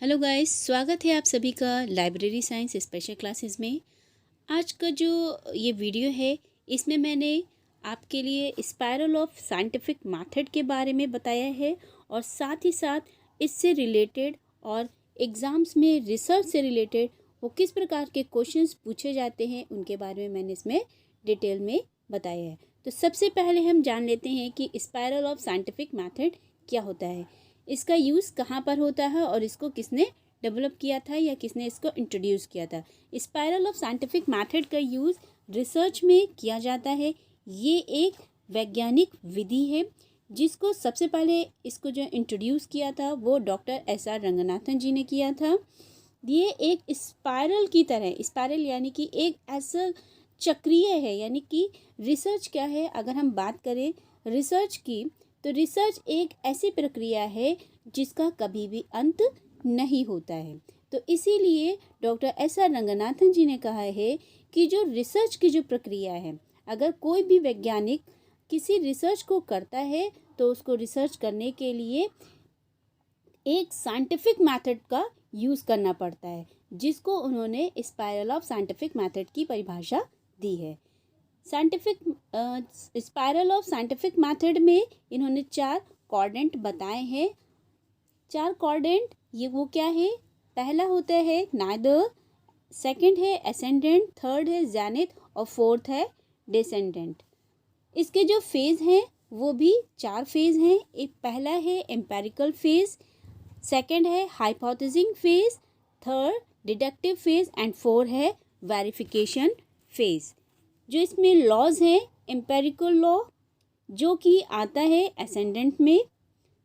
Hello guys, स्वागत है आप सभी का लाइब्रेरी साइंस स्पेशल क्लासेस में। आज का जो ये वीडियो है इसमें मैंने आपके लिए स्पायरल ऑफ साइंटिफिक मेथड के बारे में बताया है और साथ ही साथ इससे रिलेटेड और एग्ज़ाम्स में रिसर्च से रिलेटेड वो किस प्रकार के क्वेश्चंस पूछे जाते हैं उनके बारे में मैंने इसमें डिटेल में बताया है। तो सबसे पहले हम जान लेते हैं कि स्पायरल ऑफ साइंटिफिक मेथड क्या होता है, इसका यूज़ कहाँ पर होता है और इसको किसने डेवलप किया था या किसने इसको इंट्रोड्यूस किया था। स्पायरल ऑफ साइंटिफिक मेथड का यूज़ रिसर्च में किया जाता है। ये एक वैज्ञानिक विधि है जिसको सबसे पहले इसको जो इंट्रोड्यूस किया था वो डॉक्टर एस.आर. रंगनाथन जी ने किया था। ये एक स्पायरल की तरह, स्पायरल यानी कि एक ऐसा चक्रीय है, यानी कि रिसर्च क्या है, अगर हम बात करें रिसर्च की तो रिसर्च एक ऐसी प्रक्रिया है जिसका कभी भी अंत नहीं होता है। तो इसीलिए डॉक्टर एस.आर. रंगनाथन जी ने कहा है कि जो रिसर्च की जो प्रक्रिया है, अगर कोई भी वैज्ञानिक किसी रिसर्च को करता है तो उसको रिसर्च करने के लिए एक साइंटिफिक मेथड का यूज़ करना पड़ता है, जिसको उन्होंने स्पायरल ऑफ साइंटिफिक मेथड की परिभाषा दी है। Scientific spiral of scientific method में इन्होंने 4 क्वाड्रेंट बताए हैं। 4 क्वाड्रेंट ये वो क्या है, पहला होता है नाइदर, सेकंड है एसेंडेंट, थर्ड है जेनिथ और फोर्थ है डिसेंडेंट। इसके जो फेज़ हैं वो भी 4 फेज़ हैं। एक पहला है एम्पेरिकल फेज़, सेकंड है hypothesis phase, third deductive phase and 4 है वेरिफिकेशन फेज़। जो इसमें लॉज हैं, एम्पेरिकल लॉ जो कि आता है एसेंडेंट में,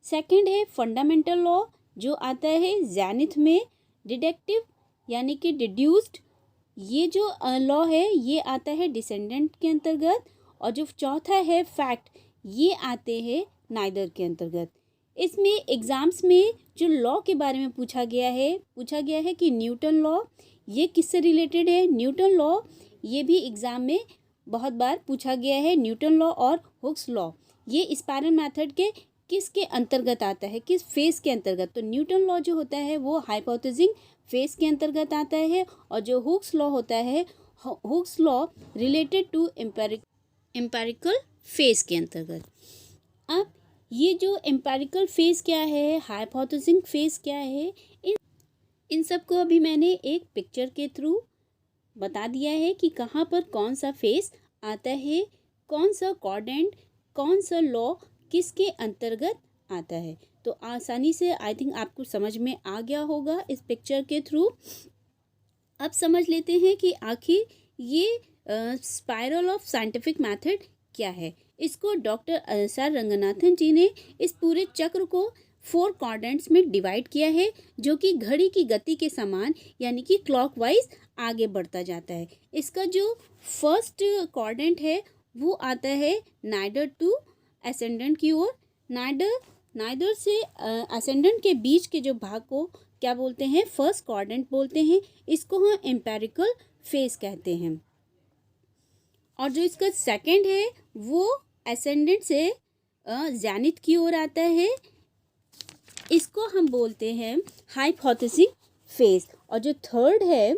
सेकंड है फंडामेंटल लॉ जो आता है जेनिथ में, डिडक्टिव यानी कि डिड्यूस्ड ये जो लॉ है ये आता है डिसेंडेंट के अंतर्गत, और जो चौथा है फैक्ट ये आते हैं नाइदर के अंतर्गत। इसमें एग्ज़ाम्स में जो लॉ के बारे में पूछा गया है कि न्यूटन लॉ ये किससे रिलेटेड है। न्यूटन लॉ ये भी एग्ज़ाम में बहुत बार पूछा गया है। न्यूटन लॉ और हुक्स लॉ ये स्पायरल मेथड के किसके अंतर्गत आता है, किस फेज़ के अंतर्गत। तो न्यूटन लॉ जो होता है वो हाइपोथेसिस फेज़ के अंतर्गत आता है, और जो हुक्स लॉ होता है, Hooke's law related to empirical phase के अंतर्गत। अब ये जो एम्पेरिकल फेज़ क्या है, हाइपोथेसिस फेज़ क्या है, इन सब को अभी मैंने एक पिक्चर के थ्रू बता दिया है कि कहाँ पर कौन सा फेज़ आता है, कौन सा क्वाड्रेंट, कौन सा लॉ किसके अंतर्गत आता है। तो आसानी से आई थिंक आपको समझ में आ गया होगा इस पिक्चर के थ्रू। अब समझ लेते हैं कि आखिर ये स्पायरल ऑफ साइंटिफिक मेथड क्या है। इसको डॉक्टर एस.आर. रंगनाथन जी ने इस पूरे चक्र को 4 क्वाड्रेंट्स में डिवाइड किया है, जो कि घड़ी की गति के समान यानी कि क्लॉकवाइज आगे बढ़ता जाता है। इसका जो फर्स्ट क्वाड्रेंट है वो आता है नाइदर टू असेंडेंट की ओर। नाइदर से असेंडेंट के बीच के जो भाग को क्या बोलते हैं, फर्स्ट क्वाड्रेंट बोलते हैं। इसको हम एम्पेरिकल फेज कहते हैं। और जो इसका सेकंड है वो असेंडेंट से जेनिथ की ओर आता है, इसको हम बोलते हैं हाइपोथेसिस फेज। और जो थर्ड है,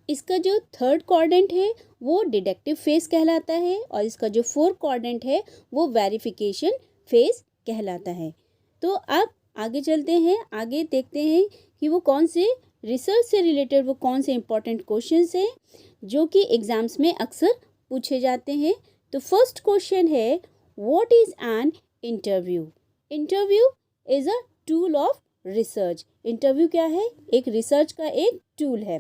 इसका जो थर्ड क्वाड्रेंट है वो डिडक्टिव फेज कहलाता है, और इसका जो फोर्थ क्वाड्रेंट है वो वेरिफिकेशन फेज कहलाता है। तो अब आगे चलते हैं, आगे देखते हैं कि वो कौन से रिसर्च से रिलेटेड वो कौन से इंपॉर्टेंट क्वेश्चंस हैं जो कि एग्जाम्स में अक्सर पूछे जाते हैं। तो फर्स्ट क्वेश्चन है, what is an interview. Interview is a tool of research. Interview क्या है, एक रिसर्च का एक टूल है।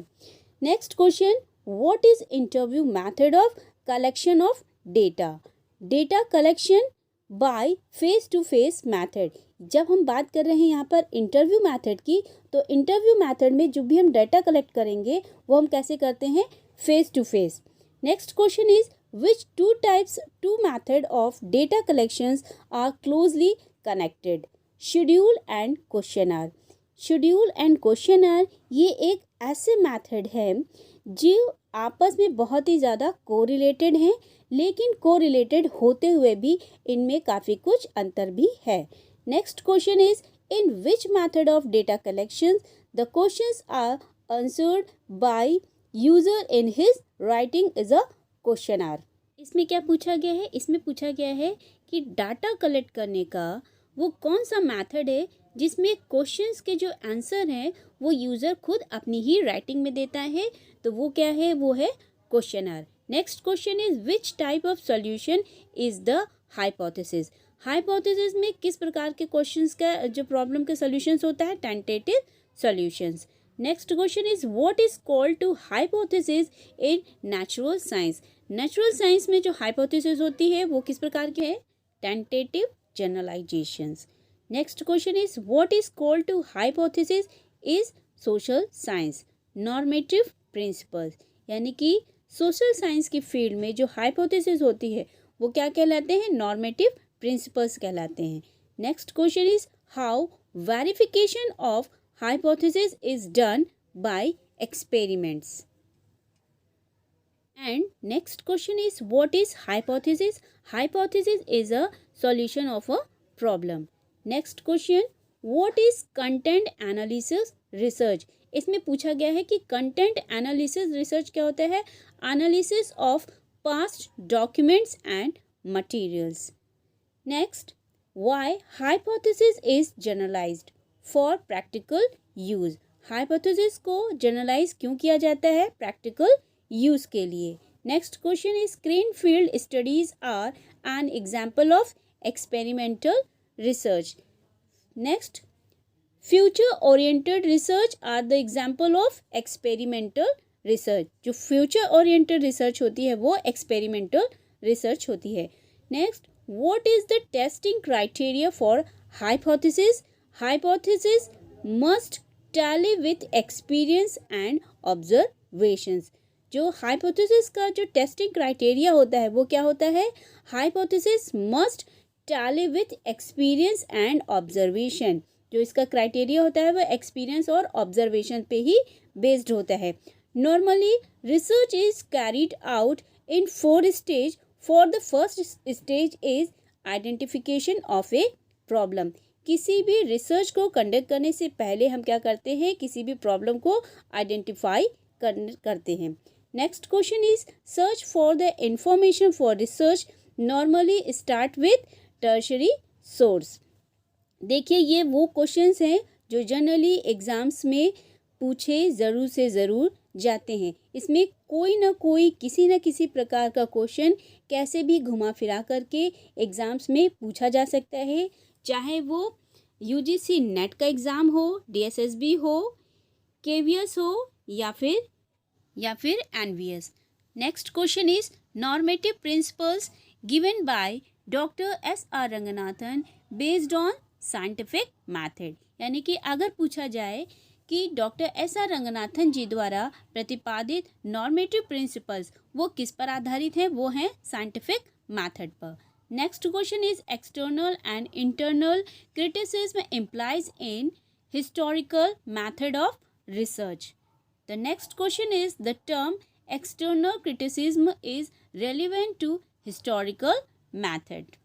Next question, what is interview method of collection of data. Data collection by face to face method. जब हम बात कर रहे हैं यहाँ पर इंटरव्यू मेथड की, तो इंटरव्यू मेथड में जो भी हम डाटा कलेक्ट करेंगे वो हम कैसे करते हैं, face to face. Next question is, which two method of data collections are closely connected, schedule and questionnaire। Schedule and questionnaire ये एक ऐसे मेथड है जो आपस में बहुत ही ज़्यादा कोरिलेटेड हैं, लेकिन कोरिलेटेड होते हुए भी इनमें काफ़ी कुछ अंतर भी है। Next question is, In which method of data collection the questions are answered by user in his writing is a questionnaire. इसमें क्या पूछा गया है? इसमें पूछा गया है कि डाटा कलेक्ट करने का वो कौन सा मेथड है जिसमें क्वेश्चंस के जो आंसर हैं वो यूज़र खुद अपनी ही राइटिंग में देता है, तो वो क्या है? वो है questionnaire. Next question is which type of solution is the hypothesis. Hypothesis में किस प्रकार के क्वेश्चंस का जो प्रॉब्लम के सॉल्यूशंस होता है? Tentative solutions. Next question is what is called to hypothesis in natural science. Natural science में जो हाइपोथेसिस होती है वो किस प्रकार के है? Tentative generalizations. Next question is what is called to hypothesis is social science. Normative principles, यानी कि सोशल साइंस की फील्ड में जो हाइपोथेसिस होती है वो क्या कहलाते हैं? नॉर्मेटिव प्रिंसिपल्स कहलाते हैं। Next question is how verification of hypothesis is done by experiments. And next question is what is hypothesis? Hypothesis is a solution of a problem. Next question, what is content analysis research? इसमें पूछा गया है कि content analysis research क्या होता है? Analysis of past documents and materials. Next, why hypothesis is generalized? For practical use. Hypothesis को generalize क्यों किया जाता है? प्रैक्टिकल यूज़ के लिए। Next question is screen field studies are an example of experimental research. Next, future oriented research are the example of experimental research. जो future oriented research होती है वो एक्सपेरिमेंटल रिसर्च होती है। Next, what is the testing criteria for hypothesis? Hypothesis must tally with experience and observations. जो hypothesis का जो testing criteria होता है वो क्या होता है? Hypothesis must tally with experience and observation. जो इसका criteria होता है वो experience और observation पे ही based होता है। Normally research is carried out in 4 stages. For the first stage is identification of a problem. किसी भी रिसर्च को कंडक्ट करने से पहले हम क्या करते हैं? किसी भी प्रॉब्लम को आइडेंटिफाई करते हैं। Next question is search for the information for research normally start with tertiary source. देखिए ये वो क्वेश्चंस हैं जो जनरली एग्जाम्स में पूछे ज़रूर से ज़रूर जाते हैं। इसमें कोई ना कोई किसी न किसी प्रकार का क्वेश्चन कैसे भी घुमा फिरा करके एग्ज़ाम्स में पूछा जा सकता है, चाहे वो यूजीसी नेट का एग्ज़ाम हो, डीएसएसबी हो, केवीएस हो या फिर NVS. Next question is normative principles given by doctor S R. Ranganathan based on scientific method. यानी कि अगर पूछा जाए कि डॉक्टर एस.आर. रंगनाथन जी द्वारा प्रतिपादित नॉर्मेटिव प्रिंसिपल्स वो किस पर आधारित हैं? वो हैं साइंटिफिक मेथड पर। Next question is external and internal criticism implies in historical method of research. The next question is the term external criticism is relevant to historical method.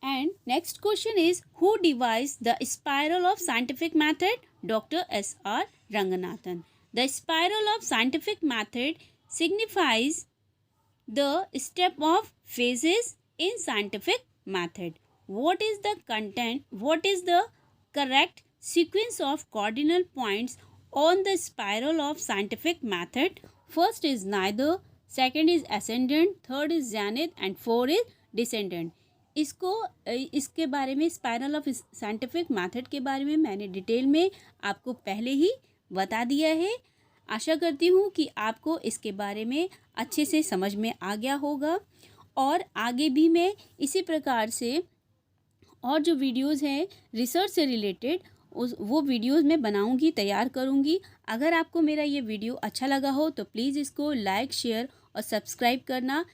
And next question is who devised the spiral of scientific method? Dr. S.R. Ranganathan. The spiral of scientific method signifies the step of phases in scientific method. What is the content? What is the correct sequence of cardinal points on the spiral of scientific method? First is neither, second is ascendant, third is zenith and fourth is descendant. इसके बारे में spiral of scientific method के बारे में मैंने detail में आपको पहले ही बता दिया है। आशा करती हूँ कि आपको इसके बारे में अच्छे से समझ में आ गया होगा और आगे भी मैं इसी प्रकार से और जो वीडियोस हैं रिसर्च से रिलेटेड वो वीडियोस मैं बनाऊंगी, तैयार करूंगी। अगर आपको मेरा ये वीडियो अच्छा लगा हो तो प्लीज़ इसको लाइक, शेयर और सब्सक्राइब करना